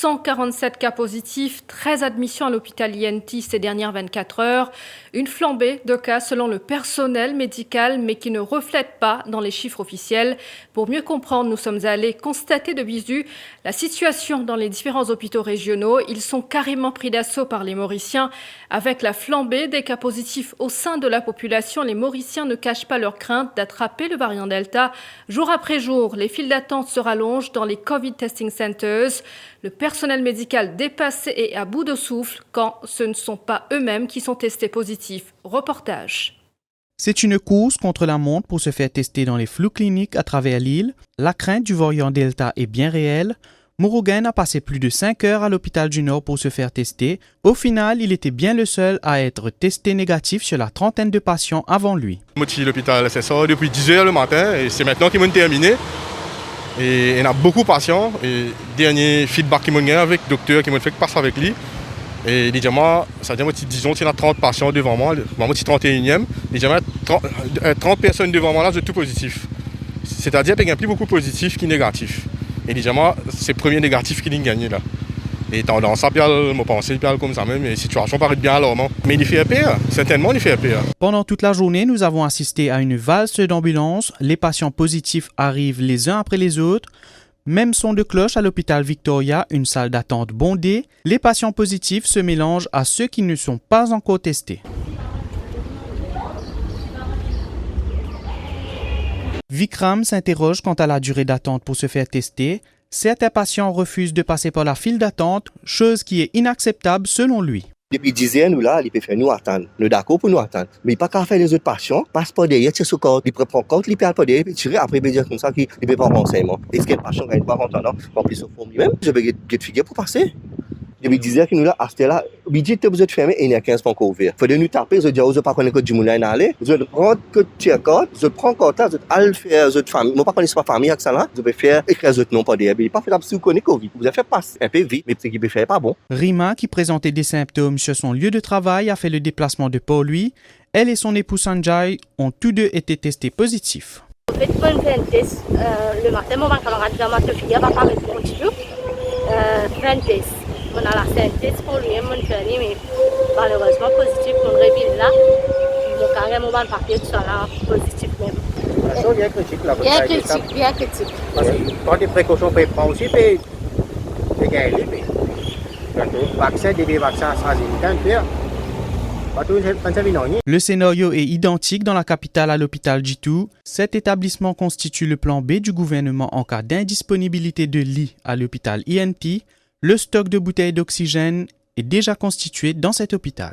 147 cas positifs, 13 admissions à l'hôpital INT ces dernières 24 heures. Une flambée de cas selon le personnel médical, mais qui ne reflète pas dans les chiffres officiels. Pour mieux comprendre, nous sommes allés constater de visu la situation dans les différents hôpitaux régionaux. Ils sont carrément pris d'assaut par les Mauriciens. Avec la flambée des cas positifs au sein de la population, les Mauriciens ne cachent pas leur crainte d'attraper le variant Delta. Jour après jour, les files d'attente se rallongent dans les COVID Testing Centers. Le personnel médical dépassé et à bout de souffle quand ce ne sont pas eux-mêmes qui sont testés positifs. Reportage. C'est une course contre la montre pour se faire tester dans les flux cliniques à travers l'île. La crainte du variant Delta est bien réelle. Murugan a passé plus de 5 heures à l'hôpital du Nord pour se faire tester. Au final, il était bien le seul à être testé négatif sur la trentaine de patients avant lui. Je suis à l'hôpital SSA depuis 10 heures le matin et c'est maintenant qu'ils m'ont terminé. Et il y a beaucoup de patients. Et dernier feedback qu'ils m'ont eu avec le docteur qui m'a fait passer avec lui. Et moi, ça veut dire, disons qu'il y a 30 patients devant moi, moi je suis 31e. Et 30 personnes devant moi là, c'est tout positif. C'est-à-dire qu'il y a plus beaucoup de positifs que négatifs. Et moi, c'est le premier négatif qui a gagné là. Et tendance à me penser comme ça même, et la situation paraît bien alarmante. Mais il fait pire, certainement il fait pire. Pendant toute la journée, nous avons assisté à une valse d'ambulances. Les patients positifs arrivent les uns après les autres. Même son de cloche à l'hôpital Victoria, une salle d'attente bondée. Les patients positifs se mélangent à ceux qui ne sont pas encore testés. Vikram s'interroge quant à la durée d'attente pour se faire tester. Certains patients refusent de passer par la file d'attente, chose qui est inacceptable selon lui. Depuis 10 ans, nous là, il peut faire nous attendre. Nous sommes d'accord pour nous attendre. Mais il ne peut pas faire les autres patients, passe par derrière, tire sur corps, il peut prendre compte, il peut aller par derrière, puis tirer, après il peut dire comme ça qu'il ne peut pas renseignement. Est-ce que le patient ne gagne pas en attendant, remplir son forme lui-même? Je vais get figure pour passer. Depuis 10 ans que nous là, à ce là, midi, vous êtes fermé et il y a 15 pas encore ouverts. Il faut nous taper, vous dire, vous ne pas connaître que du monde à aller. Vous prendre que tu as code, vous prendre compte là, vous allez faire votre famille. Moi, pas connaître pas famille avec ça là, vous pouvez faire écrire votre nom par derrière. Il n'est pas fait si vous connaissez Covid. Vous avez fait passer un peu vite, mais ce qui peut faire pas bon. Rima, qui présentait des symptômes sur son lieu de travail, a fait le déplacement de Port-Louis. Elle et son époux Sanjay ont tous deux été testés positifs. En fait, quand on fait un test, le matin, mon camarade va me faire pas parler pour continuer. Fait un test. On a la synthèse pour lui, mon chéri, mais malheureusement positif, mon réveil là, mon carrément mon papier tout ça là, positif même. Ça bien critique là. Bien critique. Parce que quand des précautions peuvent prendre aussi, peut gagner. Vaccin, des vaccins AstraZeneca, le scénario est identique dans la capitale à l'hôpital Jitu. Cet établissement constitue le plan B du gouvernement en cas d'indisponibilité de lits à l'hôpital INT. Le stock de bouteilles d'oxygène est déjà constitué dans cet hôpital.